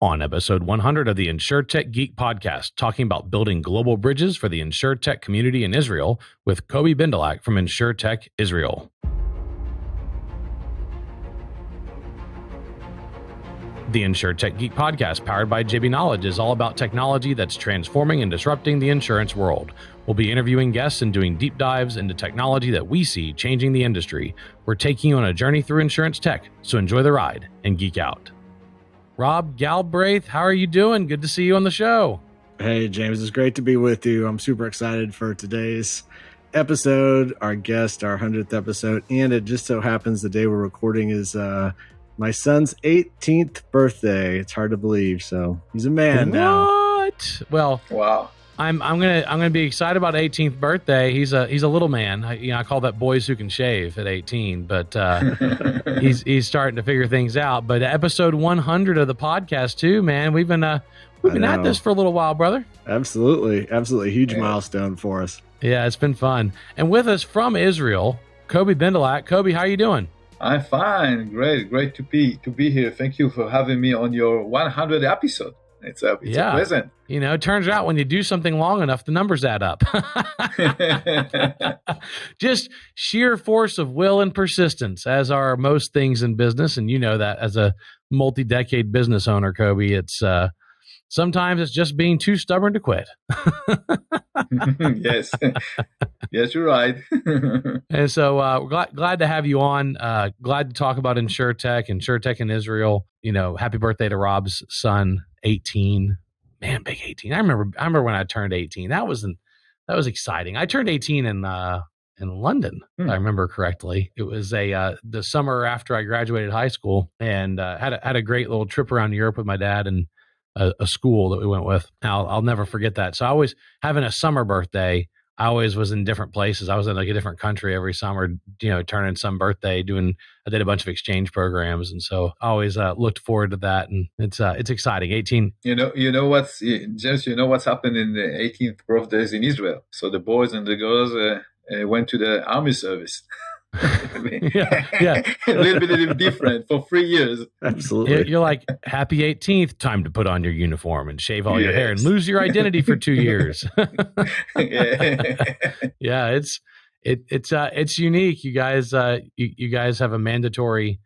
On episode 100 of the InsurTech Geek podcast, talking about building global bridges for the InsurTech community in Israel with Kobi Bendelak from InsurTech Israel. The InsurTech Geek podcast, powered by JB Knowledge, is all about technology that's transforming and disrupting the insurance world. We'll be interviewing guests and doing deep dives into technology that we see changing the industry. We're taking you on a journey through insurance tech, so enjoy the ride and geek out. Rob Galbraith, how are you doing? Good to see you on the show. Hey, James, it's great to be with you. I'm super excited for today's episode, our guest, our 100th episode. And it just so happens the day we're recording is my son's 18th birthday. It's hard to believe. So he's a man now. What? Well, wow. I'm gonna be excited about 18th birthday. He's a little man. I call that boys who can shave at 18, but he's starting to figure things out. But episode 100 of the podcast too, man. We've been at this for a little while, brother. Absolutely, huge milestone for us. Yeah, it's been fun. And with us from Israel, Kobi Bendelak. Kobi, how are you doing? I'm fine. Great to be here. Thank you for having me on your 100th episode. It's a present. It turns out when you do something long enough, the numbers add up. Just sheer force of will and persistence, as are most things in business. And you know that as a multi-decade business owner, Kobi, it's sometimes it's just being too stubborn to quit. Yes. Yes, you're right. And so we're glad to have you on. Glad to talk about InsurTech in Israel. Happy birthday to Rob's son, 18. Man, big 18. I remember when I turned 18. That was exciting. I turned 18 in London, if I remember correctly. It was the summer after I graduated high school, and had a great little trip around Europe with my dad and a school that we went with. I'll never forget that. So I always having a summer birthday. I always was in different places. I was in like a different country every summer, turning some birthday, I did a bunch of exchange programs. And so I always looked forward to that. And it's exciting. 18. James, what's happened in the 18th birthdays in Israel. So the boys and the girls went to the army service. yeah. A little bit different for 3 years. Absolutely. You're like, happy 18th, time to put on your uniform and shave all your hair and lose your identity for 2 years. Yeah, it's unique. You guys have a mandatory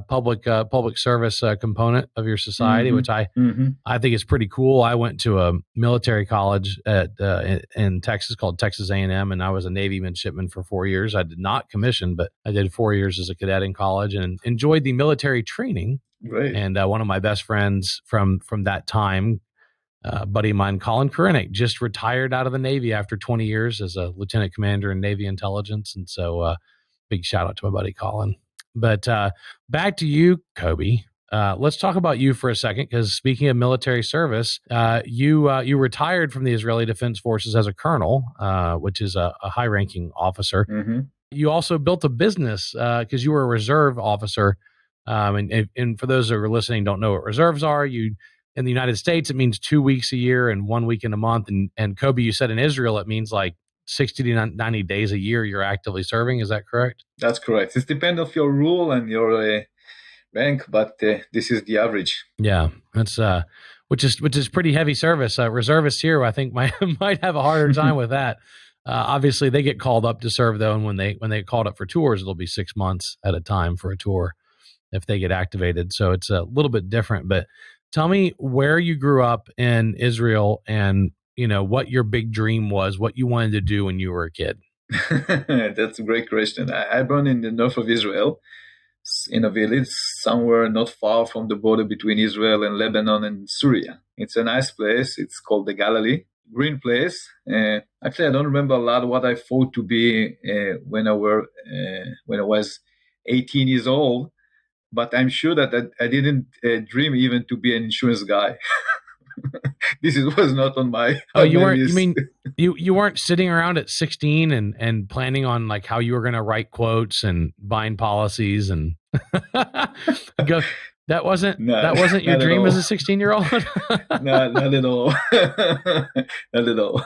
public service component of your society, which I think is pretty cool. I went to a military college in Texas called Texas A&M, and I was a Navy midshipman for 4 years. I did not commission, but I did 4 years as a cadet in college and enjoyed the military training. Right. And one of my best friends from that time, buddy of mine, Colin Korenik, just retired out of the Navy after 20 years as a lieutenant commander in Navy intelligence. And so big shout out to my buddy Colin. But back to you, Kobi. Let's talk about you for a second, because speaking of military service, you retired from the Israeli Defense Forces as a colonel, which is a high-ranking officer. Mm-hmm. You also built a business because you were a reserve officer. And for those that are listening, don't know what reserves are. In the United States, it means 2 weeks a year and 1 week in a month. And Kobi, you said in Israel, it means like 60 to 90 days a year you're actively serving. Is that correct? That's correct. It depends on your rule and your rank, but this is the average. Yeah, that's which is pretty heavy service. Reservists here, I think, might have a harder time with that. Obviously, they get called up to serve though, and when they get called up for tours, it'll be 6 months at a time for a tour if they get activated. So it's a little bit different. But tell me where you grew up in Israel and what your big dream was, what you wanted to do when you were a kid. That's a great question. I born in the north of Israel, in a village somewhere not far from the border between Israel and Lebanon and Syria. It's a nice place. It's called the Galilee. Green place. Actually, I don't remember a lot what I thought to be when I was 18 years old, but I'm sure that I didn't dream even to be an insurance guy. This was not on my. Oh, you weren't. You mean you weren't sitting around at 16 and planning on like how you were going to write quotes and bind policies and go. That wasn't your dream as a 16-year-old. No, not at all. Not at all.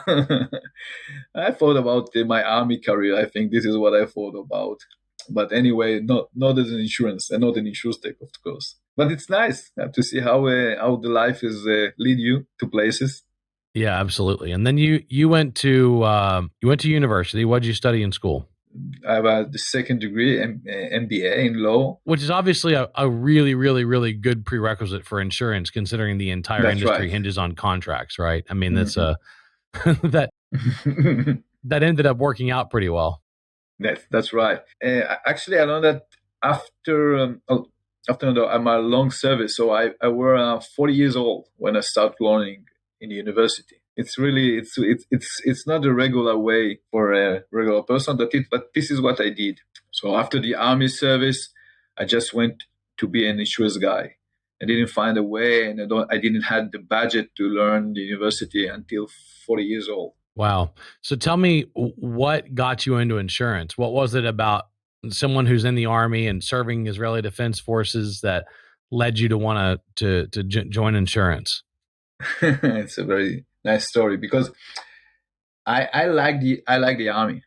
I thought about my army career. I think this is what I thought about. But anyway, not as an insurance and not an InsurTech, of course. But it's nice to see how the life is lead you to places. Yeah, absolutely. And then you went to university. What did you study in school? I have the second degree, MBA in law. Which is obviously a really, really, really good prerequisite for insurance, considering the entire That's industry right. hinges on contracts, right? I mean, that's that Mhm. that ended up working out pretty well. That's right. Actually, I learned that after my long service. So I were 40 years old when I started learning in the university. It's really it's not a regular way for a regular person, but this is what I did. So after the army service, I just went to be an insurance guy. I didn't find a way, and I didn't have the budget to learn the university until 40 years old. Wow. So tell me, what got you into insurance? What was it about someone who's in the army and serving Israeli Defense Forces that led you to want to join insurance? It's a very nice story because I like the army.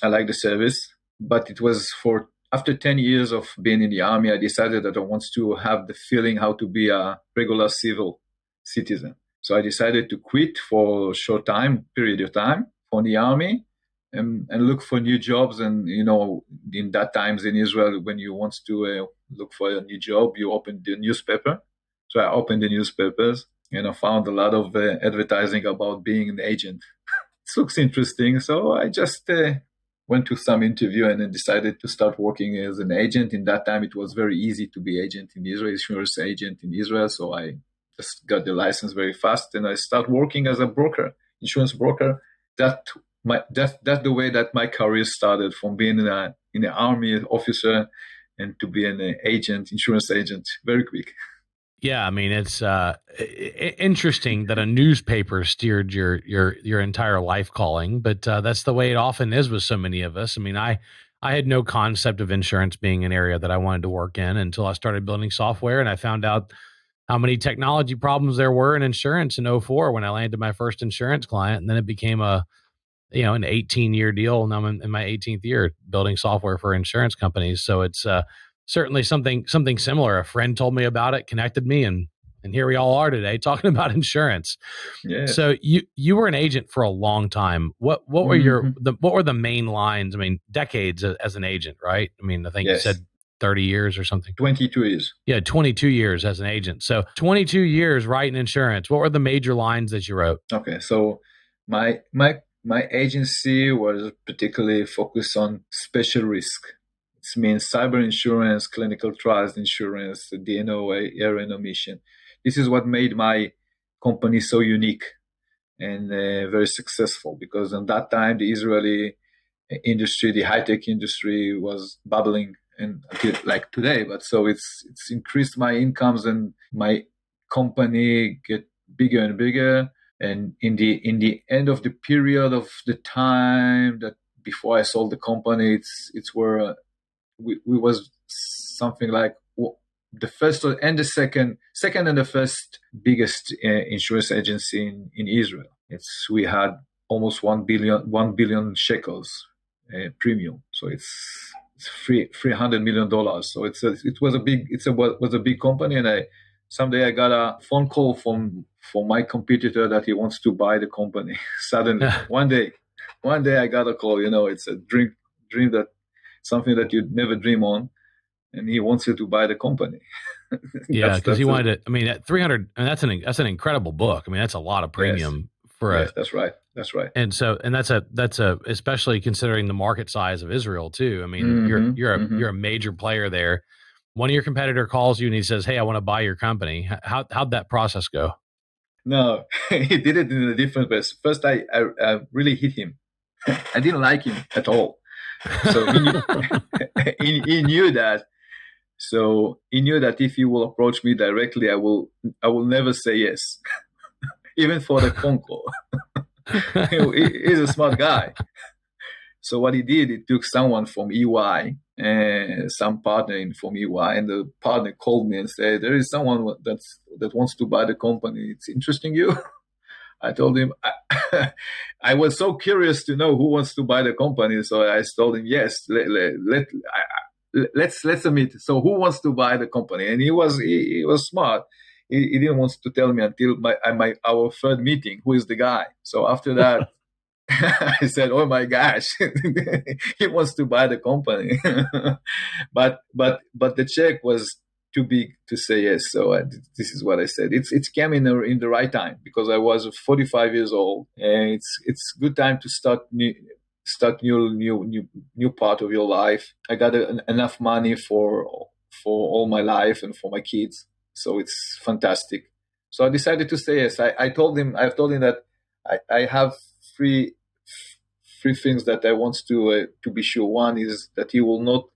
I like the service, but it was for after 10 years of being in the army, I decided that I want to have the feeling how to be a regular civil citizen. So I decided to quit for a short period of time from the army and look for new jobs. And, in that times in Israel, when you want to look for a new job, you open the newspaper. So I opened the newspapers and I found a lot of advertising about being an agent. It looks interesting. So I just went to some interview and then decided to start working as an agent. In that time, it was very easy to be agent in Israel, insurance agent in Israel. So I just got the license very fast and I started working as a broker, insurance broker. That's the way that my career started, from being in an army officer and to be an agent, insurance agent, very quick. Yeah, I mean, it's interesting that a newspaper steered your entire life calling, but that's the way it often is with so many of us. I mean, I had no concept of insurance being an area that I wanted to work in until I started building software, and I found out how many technology problems there were in insurance in '04 when I landed my first insurance client, and then it became an 18-year deal, and I'm in my 18th year building software for insurance companies. So it's certainly something similar. A friend told me about it, connected me, and here we all are today talking about insurance. Yes. So you were an agent for a long time. What were what were the main lines? I mean, decades as an agent, right? I mean, I think you Yes. said 30 years or something. 22 years. Yeah, 22 years as an agent. So 22 years writing insurance. What were the major lines that you wrote? Okay, so my agency was particularly focused on special risk. It means cyber insurance, clinical trials insurance, DNO, error and omission. This is what made my company so unique and very successful, because at that time the Israeli industry, the high-tech industry, was bubbling, and until like today. But so it's increased my incomes and my company get bigger and bigger. And in the end of the period of the time that before I sold the company, it's where we was something like the first and the second and the first biggest insurance agency in Israel. We had almost 1 billion shekels premium. So it's $300 million. So it was a big company, and someday I got a phone call from my competitor that he wants to buy the company. Suddenly, one day I got a call. It's a dream that something that you'd never dream on, and he wants you to buy the company. Yeah, because he wanted it. I mean, at 300, and that's an incredible book. I mean, that's a lot of premium for yes, that's right. That's right. And that's a especially considering the market size of Israel too. I mean, you're a major player there. One of your competitor calls you and he says, "Hey, I want to buy your company." How'd that process go? No, he did it in a different way. First, I really hit him. I didn't like him at all. So he knew that. So he knew that if he will approach me directly, I will never say yes, even for the phone call. He's a smart guy. So what he did, he took someone from EY, some partner from EY, and the partner called me and said, "There is someone that wants to buy the company. It's interesting you." I told him, I was so curious to know who wants to buy the company, so I told him, yes, let's meet. So who wants to buy the company? And he was smart. He didn't want to tell me until our third meeting who is the guy. So after that, I said, "Oh my gosh, he wants to buy the company." but the check was too big to say yes. So this is what I said. It came in the right time because I was 45 years old, and it's good time to start new part of your life. I got enough money for all my life and for my kids, so it's fantastic. So I decided to say yes. I've told him that I have three things that I want to be sure. One is that he will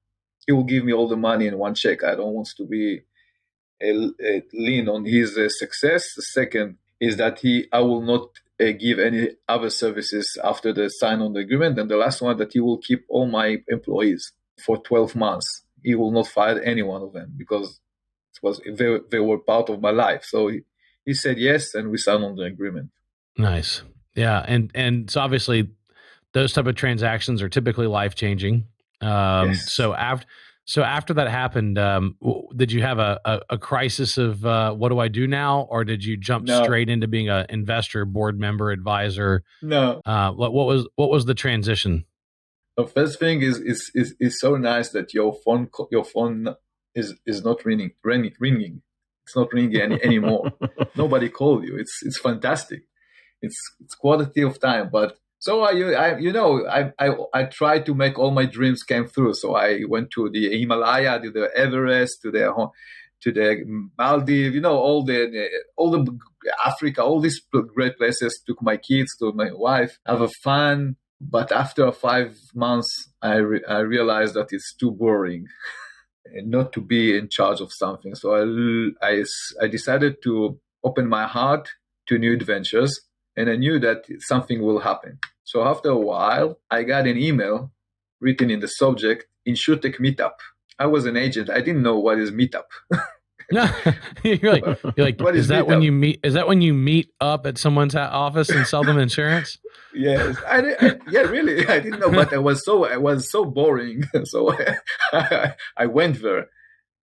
give me all the money in one check. I don't want to be lean on his success. The second is that I will not give any other services after the sign on the agreement. And the last one, that he will keep all my employees for 12 months. He will not fire any one of them because they were part of my life. So he said yes, and we signed on the agreement. Nice. Yeah. And so obviously those type of transactions are typically life-changing. Yes. So after that happened, did you have a crisis of what do I do now, or did you jump straight into being an investor, board member, advisor? No. What was the transition? The first thing is so nice that your phone is not ringing. It's not ringing anymore. Nobody called you. It's fantastic. It's quality of time. But so I tried to make all my dreams came through. So I went to the Himalaya, to the Everest, to the Maldives, all the Africa, all these great places. Took my kids, to my wife, have a fun. But after 5 months, I realized that it's too boring and not to be in charge of something. So I decided to open my heart to new adventures. And I knew that something will happen. So after a while, I got an email written in the subject, InsureTech Meetup. I was an agent. I didn't know what is Meetup. you're like, is that when you meet? Is that when you meet up at someone's office and sell them insurance? Yes, yeah, really. I didn't know, but I was so boring. So I went there,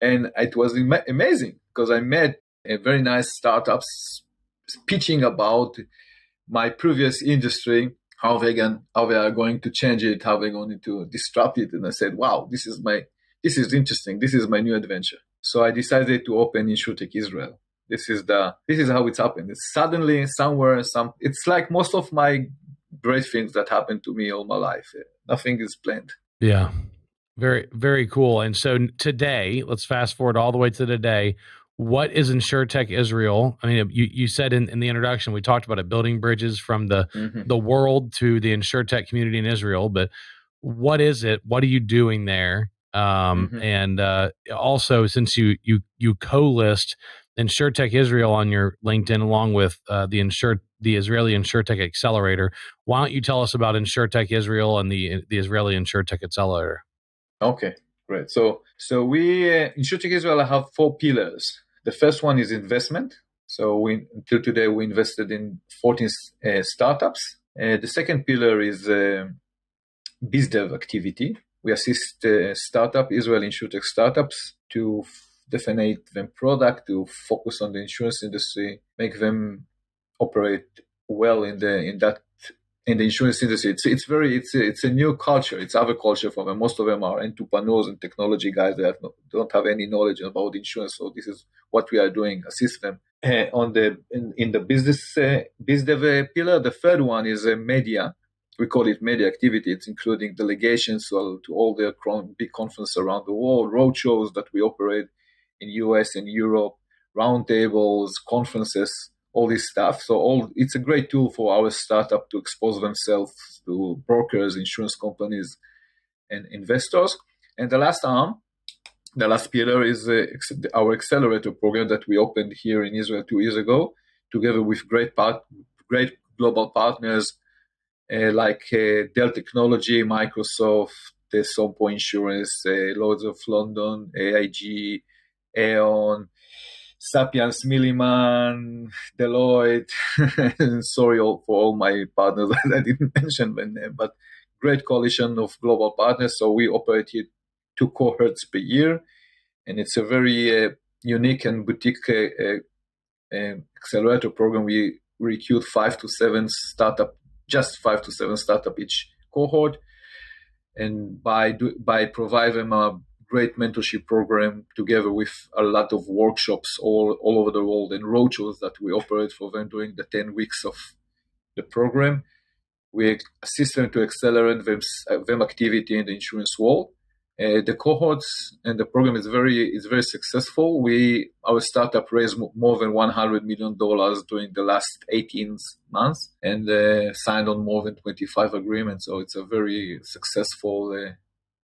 and it was amazing because I met a very nice startups pitching about my previous industry, how they are going to change it, how they're going to disrupt it. And I said, wow, this is interesting. This is my new adventure. So I decided to open InsurTech Israel. This is how it's happened. It's suddenly somewhere, it's like most of my great things that happened to me all my life. Nothing is planned. Yeah. Very, very cool. And so today, let's fast forward all the way to today. What is InsurTech Israel? I mean, you said in the introduction, we talked about it, building bridges from the world to the InsurTech community in Israel. But what is it? What are you doing there? And also, since you co-list InsurTech Israel on your LinkedIn along with the Israeli InsurTech Accelerator, why don't you tell us about InsurTech Israel and the Israeli InsurTech Accelerator? Okay, great. So we InsurTech Israel have 4 pillars. The first one is investment. So until today, we invested in 14 startups. The second pillar is biz dev activity. We assist Israeli InsurTech startups to define them product, to focus on the insurance industry, make them operate well in the insurance industry. It's a new culture. It's other culture for them. Most of them are entrepreneurs and technology guys that don't have any knowledge about insurance. So this is what we are doing, assist them. In the business biz dev pillar, the third one is media. We call it media activity. It's including delegations to all the big conferences around the world, road shows that we operate in US and Europe, roundtables, conferences, all this stuff. So it's a great tool for our startup to expose themselves to brokers, insurance companies, and investors. And the last pillar is our accelerator program that we opened here in Israel 2 years ago, together with great global partners like Dell Technology, Microsoft, Sompo Insurance, Lloyd's of London, AIG, Aon, Sapiens, Milliman, Deloitte. Sorry for all my partners that I didn't mention their name, but great coalition of global partners. So we operate here 2 cohorts per year. And it's a very unique and boutique accelerator program. We recruit 5 to 7 startup, just 5 to 7 startup each cohort. And by providing them a great mentorship program together with a lot of workshops all over the world and roadshows that we operate for them during the 10 weeks of the program, we assist them to accelerate them activity in the insurance world. The cohorts and the program is very successful. Our startup raised more than $100 million during the last 18 months and signed on more than 25 agreements. So it's a very successful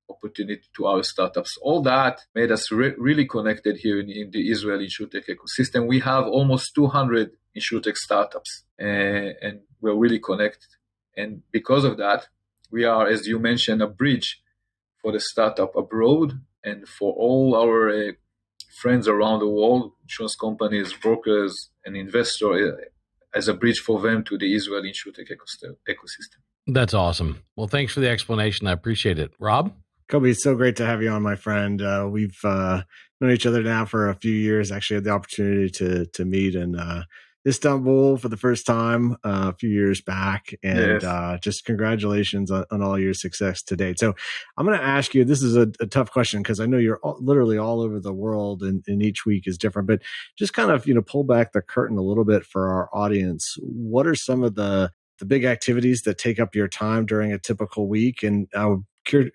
opportunity to our startups. All that made us really connected here in the Israel InsurTech ecosystem. We have almost 200 InsurTech startups and we're really connected. And because of that, we are, as you mentioned, a bridge for the startup abroad and for all our friends around the world, insurance companies, brokers, and investors, as a bridge for them to the Israel InsurTech ecosystem. That's awesome. Well, thanks for the explanation. I appreciate it. Rob? Kobi, it's so great to have you on, my friend. We've known each other now for a few years. Actually had the opportunity to meet in Istanbul for the first time a few years back. And yes. Just congratulations on all your success to date. So I'm going to ask you, this is a tough question because I know you're literally all over the world and each week is different, but just kind of, pull back the curtain a little bit for our audience. What are some of the big activities that take up your time during a typical week? And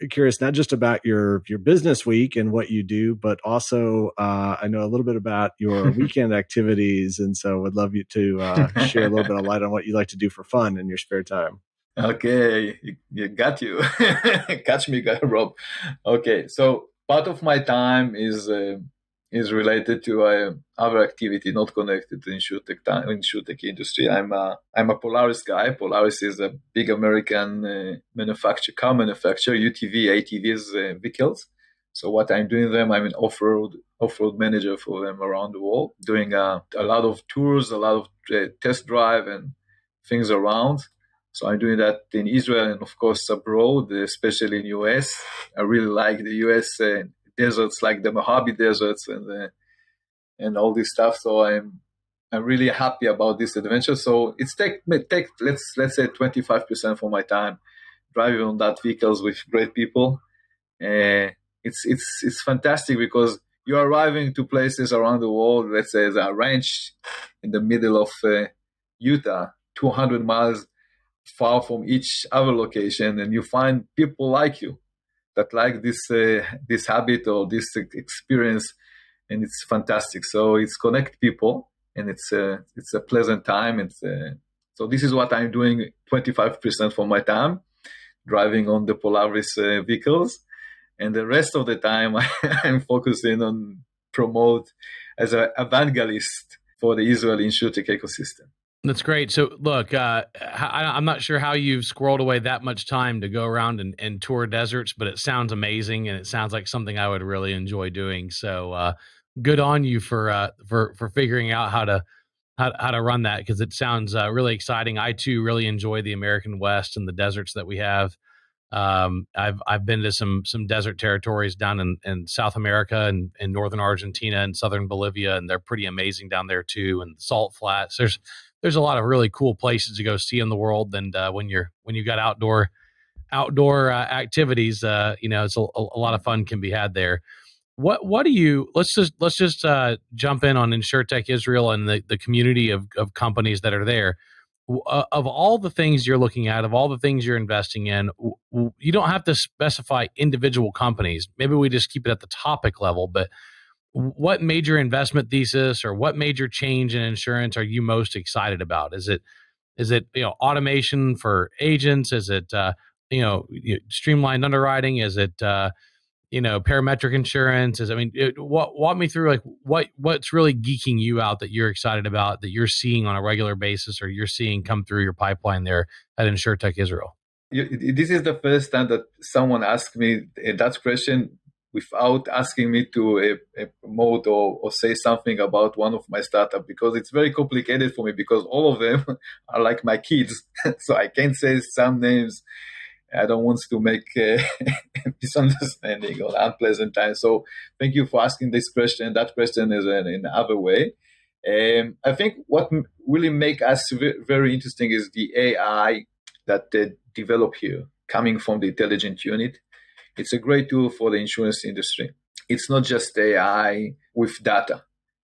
curious not just about your business week and what you do, but also I know a little bit about your weekend activities, and so would love you to share a little bit of light on what you like to do for fun in your spare time. Okay, you got you. Catch me, Rob. Okay, so part of my time is related to other activity not connected to InsurTech industry. I'm a Polaris guy. Polaris is a big American car manufacturer, UTV, ATVs vehicles. So what I'm doing them, I'm an off-road manager for them around the world, doing a lot of tours, a lot of test drive and things around. So I'm doing that in Israel and of course abroad, especially in US. I really like the US deserts, like the Mojave deserts and all this stuff. So I'm really happy about this adventure. So it's take let's say 25% for my time driving on that vehicles with great people. It's fantastic because you're arriving to places around the world. Let's say a ranch in the middle of Utah, 200 miles far from each other location, and you find people like you that like this habit or this experience, and it's fantastic. So it's connect people, and it's a pleasant time. So this is what I'm doing 25% for my time, driving on the Polaris vehicles, and the rest of the time I'm focusing on promote as an evangelist for the Israel InsurTech ecosystem. That's great. So look, I'm not sure how you've squirreled away that much time to go around and tour deserts, but it sounds amazing. And it sounds like something I would really enjoy doing. So good on you for figuring out how to run that, because it sounds really exciting. I too really enjoy the American West and the deserts that we have. I've been to some desert territories down in South America and in northern Argentina and southern Bolivia, and they're pretty amazing down there too. And salt flats. There's a lot of really cool places to go see in the world. And when you got outdoor activities, it's a lot of fun can be had there. What do you? Let's just jump in on InsurTech Israel and the community of companies that are there. Of all the things you're looking at, of all the things you're investing in, you don't have to specify individual companies. Maybe we just keep it at the topic level, but what major investment thesis or what major change in insurance are you most excited about? Is it automation for agents? Is it streamlined underwriting? Is it parametric insurance? Walk me through what's really geeking you out that you're excited about, that you're seeing on a regular basis or you're seeing come through your pipeline there at InsurTech Israel. This is the first time that someone asked me that question without asking me to promote or say something about one of my startups, because it's very complicated for me, because all of them are like my kids. So I can't say some names I don't want to make misunderstanding or unpleasant time. So thank you for asking this question. That question is in other way. I think what really make us very interesting is the AI that they develop here, coming from the intelligent unit. It's a great tool for the insurance industry. It's not just AI with data.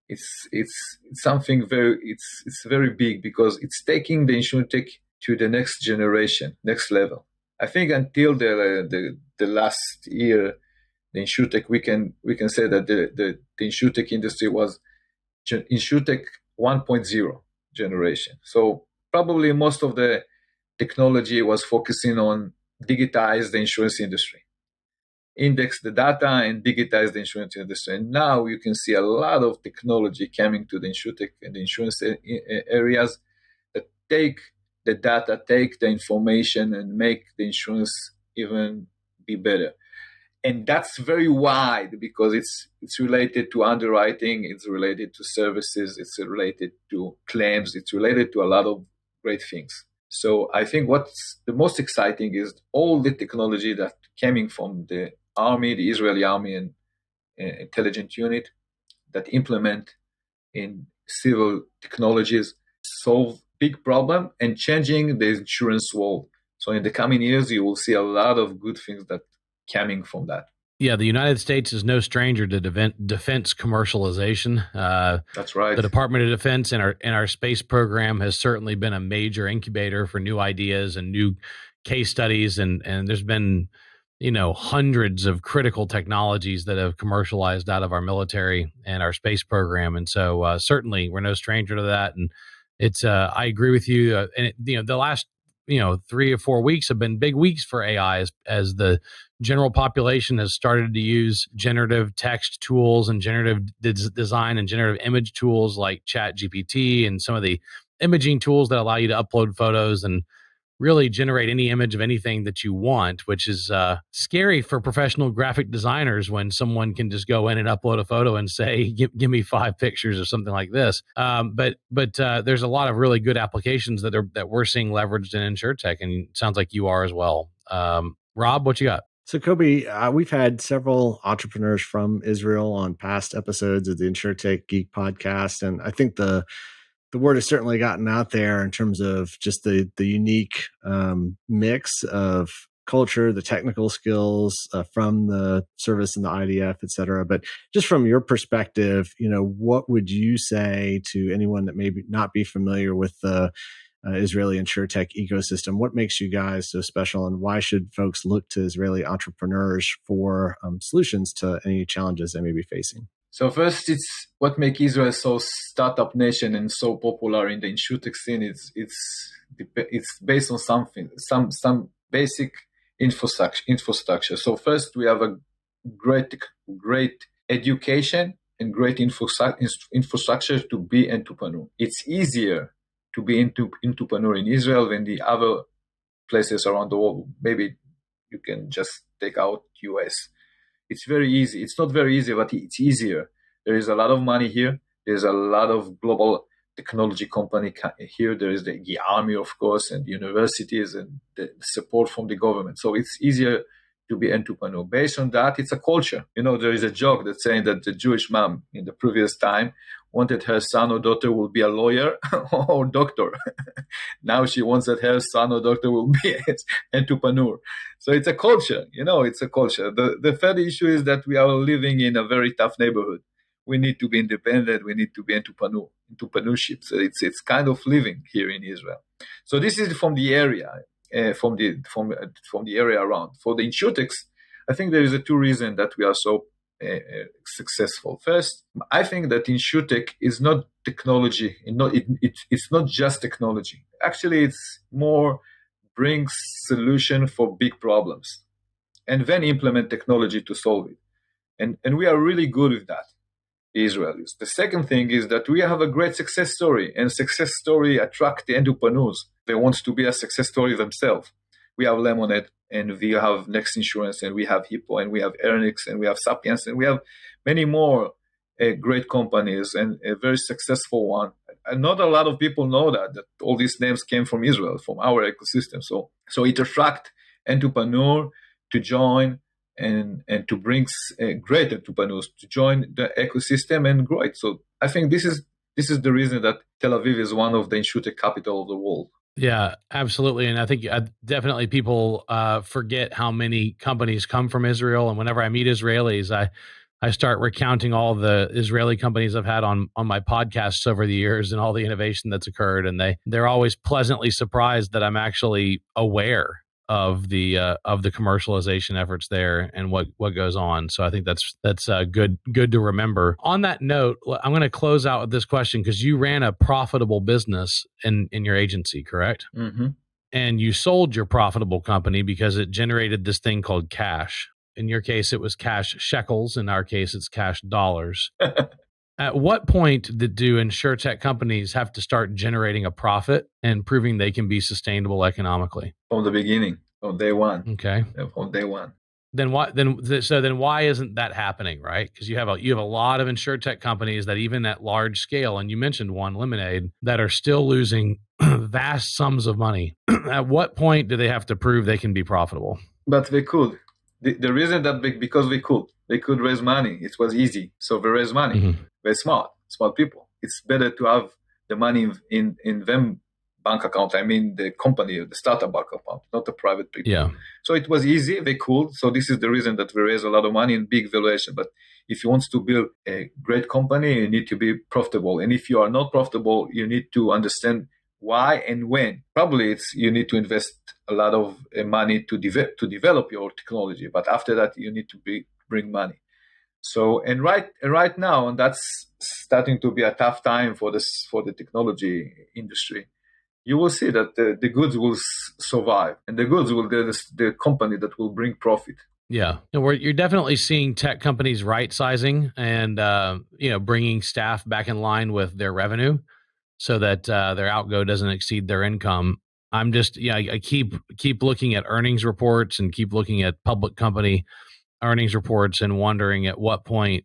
It's something it's very big because it's taking the InsurTech to the next generation, next level. I think until the last year, the InsurTech we can say that the InsurTech industry was InsurTech 1.0 generation. So probably most of the technology was focusing on digitize the insurance industry, index the data and digitize the insurance industry. And now you can see a lot of technology coming to the InsurTech and the insurance areas that take the data, take the information and make the insurance even be better. And that's very wide because it's related to underwriting, it's related to services, it's related to claims, it's related to a lot of great things. So I think what's the most exciting is all the technology that coming from the army, the Israeli army and intelligence unit that implement in civil technologies, solve big problem and changing the insurance world. So in the coming years, you will see a lot of good things that coming from that. Yeah, the United States is no stranger to defense commercialization. That's right. The Department of Defense and our space program has certainly been a major incubator for new ideas and new case studies, and there's been hundreds of critical technologies that have commercialized out of our military and our space program, and so certainly we're no stranger to that. And it's I agree with you. And the last 3 or 4 weeks have been big weeks for AI as the general population has started to use generative text tools and generative design and generative image tools like ChatGPT and some of the imaging tools that allow you to upload photos and really generate any image of anything that you want, which is scary for professional graphic designers when someone can just go in and upload a photo and say, give me 5 pictures or something like this. But there's a lot of really good applications that we're seeing leveraged in InsurTech, and it sounds like you are as well. Rob, what you got? So, Kobi, we've had several entrepreneurs from Israel on past episodes of the InsurTech Geek podcast, and I think the word has certainly gotten out there in terms of just the unique mix of culture, the technical skills from the service and the IDF, et cetera. But just from your perspective, what would you say to anyone that may not be familiar with the Israeli InsurTech ecosystem? What makes you guys so special, and why should folks look to Israeli entrepreneurs for solutions to any challenges they may be facing? So first, it's what makes Israel so startup nation and so popular in the InsurTech scene. It's based on some basic infrastructure. So first, we have a great education and great infrastructure to be entrepreneur. It's easier to be entrepreneur in Israel than the other places around the world. Maybe you can just take out US. It's very easy. It's not very easy, but it's easier. There is a lot of money here. There's a lot of global technology company here. There is the army, of course, and universities and the support from the government. So it's easier to be entrepreneur. Based on that, it's a culture. There is a joke that's saying that the Jewish mom in the previous time wanted her son or daughter will be a lawyer or doctor. Now she wants that her son or daughter will be an entrepreneur. So it's a culture, it's a culture. The third issue is that we are living in a very tough neighborhood. We need to be independent. We need to be entrepreneurship. So it's kind of living here in Israel. So this is from the area, from the area around. For the InsurTechs, I think there is a 2 reasons that we are so successful. First, I think that InsurTech is not technology. It's not just technology. Actually, it's more brings solution for big problems and then implement technology to solve it. And we are really good with that, the Israelis. The second thing is that we have a great success story, and success story attract the entrepreneurs. They want to be a success story themselves. We have Lemonade, and we have Next Insurance, and we have Hippo, and we have Ernix, and we have Sapiens, and we have many more great companies and a very successful one. And not a lot of people know that all these names came from Israel, from our ecosystem. So it attracts entrepreneur to join and to bring great entrepreneurs to join the ecosystem and grow it. So I think this is the reason that Tel Aviv is one of the InsurTech capital of the world. Yeah, absolutely. And I think definitely people forget how many companies come from Israel. And whenever I meet Israelis, I start recounting all the Israeli companies I've had on my podcasts over the years and all the innovation that's occurred. And they're always pleasantly surprised that I'm actually aware of the commercialization efforts there and what goes on. So I think that's good to remember. On that note, I'm going to close out with this question because you ran a profitable business in your agency, correct? Mm-hmm. And you sold your profitable company because it generated this thing called cash. In your case, it was cash shekels. In our case, it's cash dollars. At what point do InsurTech companies have to start generating a profit and proving they can be sustainable economically? From the beginning, from day one. Okay. From day one. Then why isn't that happening, right? Because you have a lot of InsurTech companies that even at large scale, and you mentioned one, Lemonade, that are still losing vast sums of money. At what point do they have to prove they can be profitable? But they could. The reason that because they could raise money. It was easy, so they raise money. Mm-hmm. They're smart people. It's better to have the money in them bank account. I mean, the company, the startup bank account, not the private people. Yeah. So it was easy. They could. So this is the reason that we raise a lot of money in big valuation. But if you want to build a great company, you need to be profitable. And if you are not profitable, you need to understand why and when. Probably you need to invest a lot of money to develop your technology. But after that, you need to bring money. So and right now, and that's starting to be a tough time for the technology industry. You will see that the goods will survive, and the goods will be the company that will bring profit. Yeah, you're definitely seeing tech companies right sizing and bringing staff back in line with their revenue, so that their outgo doesn't exceed their income. I'm just I keep looking at earnings reports and keep looking at public company earnings reports and wondering at what point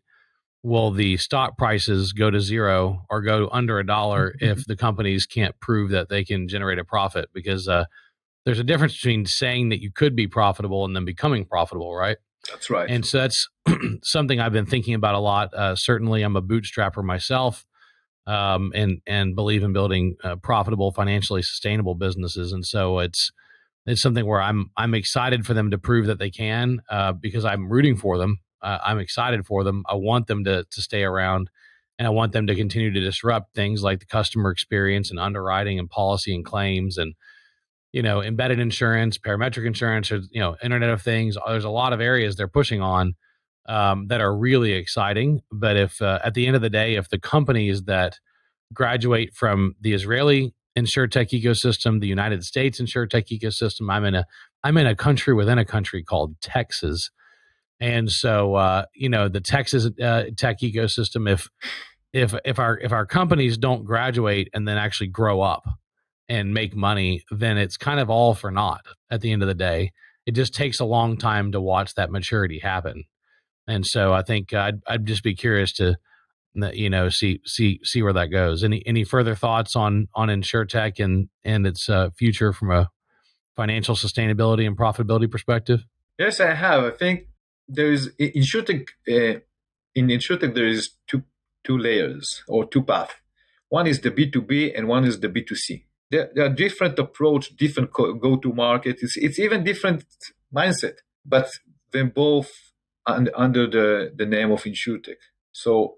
will the stock prices go to zero or go under $1 if the companies can't prove that they can generate a profit? Because there's a difference between saying that you could be profitable and then becoming profitable, right? That's right. And so that's something I've been thinking about a lot. Certainly, I'm a bootstrapper myself, and believe in building profitable, financially sustainable businesses. And so it's something where I'm excited for them to prove that they can, because I'm rooting for them. I'm excited for them. I want them to stay around, and I want them to continue to disrupt things like the customer experience and underwriting and policy and claims and, embedded insurance, parametric insurance, or, Internet of Things. There's a lot of areas they're pushing on that are really exciting. But if at the end of the day, if the companies that graduate from the Israeli InsurTech ecosystem, the United States InsurTech ecosystem, I'm in a country within a country called Texas. And so, the Texas tech ecosystem, if our companies don't graduate and then actually grow up and make money, then it's kind of all for naught at the end of the day. It just takes a long time to watch that maturity happen. And so I think I'd just be curious to, see where that goes. Any further thoughts on InsurTech and its future from a financial sustainability and profitability perspective? Yes, I have. I think there is InsurTech. In InsurTech, there is two layers or two paths. One is the B2B and one is the B2C. There are different approach, different go-to market. It's even different mindset, but they're both under the name of InsurTech. So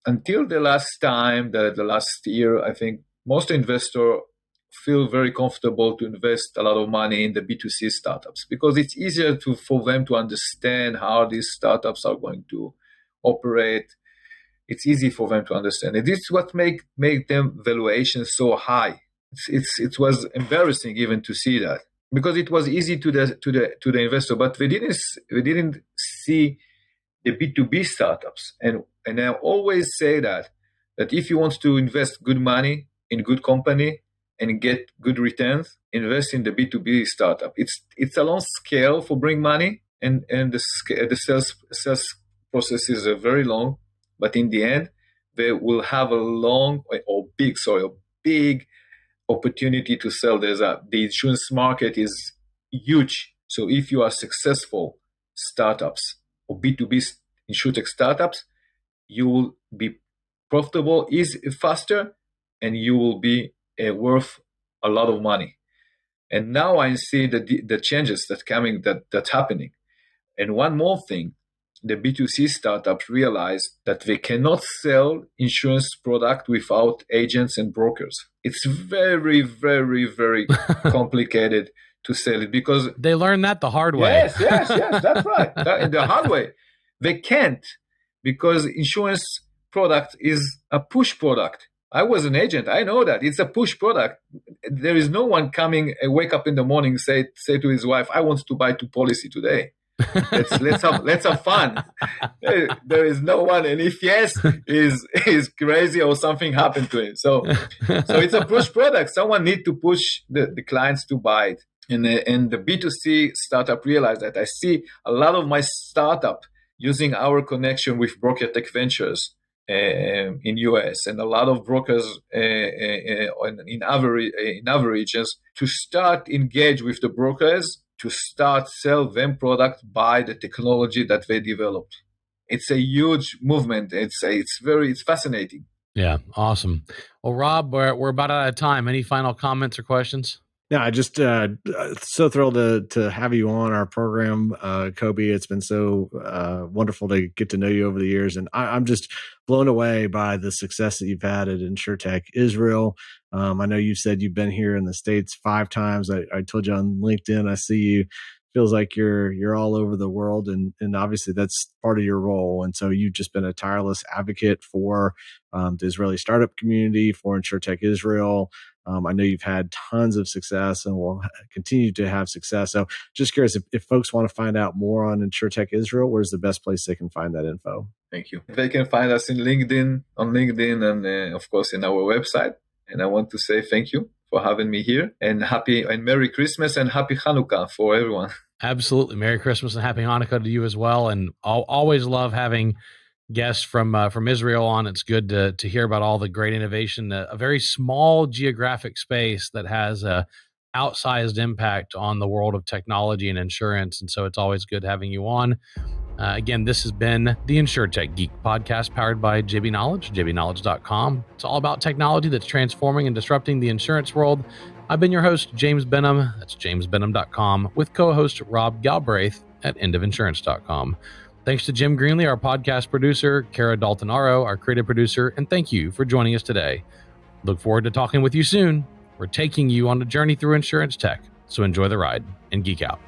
until the last year, I think most investors feel very comfortable to invest a lot of money in the B2C startups because it's easier for them to understand how these startups are going to operate. It's easy for them to understand. And this is what make them valuations so high. It was embarrassing even to see that because it was easy to the investor, but we didn't see the B2B startups. And I always say that if you want to invest good money in good company and get good returns, invest in the B2B startup. It's a long scale for bring money, and the sales processes are very long, but in the end, they will have a big opportunity to sell. The insurance market is huge. So if you are successful startups or B2B InsurTech startups, you will be profitable faster, and you will be worth a lot of money. And now I see the changes that's happening. And one more thing, the B2C startups realize that they cannot sell insurance product without agents and brokers. It's very, very, very complicated to sell it because they learned that the hard way. Yes, that's right. The hard way. They can't, because insurance product is a push product. I was an agent. I know that it's a push product. There is no one coming and wake up in the morning, say to his wife, "I want to buy 2 policy today. Let's have fun." There is no one, and if yes, is crazy or something happened to him. So it's a push product. Someone need to push the clients to buy it. And the B2C startup realized that. I see a lot of my startup using our connection with BrokerTech Ventures in US, and a lot of brokers in other regions, to start engage with the brokers to start sell them product by the technology that they developed. It's a huge movement. It's fascinating. Yeah, awesome. Well, Rob, we're about out of time. Any final comments or questions? Yeah, I just so thrilled to have you on our program, Kobi. It's been so wonderful to get to know you over the years, and I'm just blown away by the success that you've had at InsurTech Israel. I know you said you've been here in the States 5 times. I told you on LinkedIn. I see you. Feels like you're all over the world, and obviously that's part of your role. And so you've just been a tireless advocate for the Israeli startup community, for InsurTech Israel. I know you've had tons of success and will continue to have success. So just curious, if folks want to find out more on InsurTech Israel, where's the best place they can find that info? Thank you. They can find us on LinkedIn, and of course in our website. And I want to say thank you for having me here, and Merry Christmas and Happy Hanukkah for everyone. Absolutely. Merry Christmas and Happy Hanukkah to you as well. And I'll always love having guests from Israel on. It's good to hear about all the great innovation, a very small geographic space that has a outsized impact on the world of technology and insurance. And so it's always good having you on. Again, this has been the InsurTech Geek podcast powered by JB Knowledge, jbknowledge.com. It's all about technology that's transforming and disrupting the insurance world. I've been your host, James Benham. That's jamesbenham.com, with co-host Rob Galbraith at endofinsurance.com. Thanks to Jim Greenlee, our podcast producer, Kara Daltonaro, our creative producer, and thank you for joining us today. Look forward to talking with you soon. We're taking you on a journey through insurance tech, so enjoy the ride and geek out.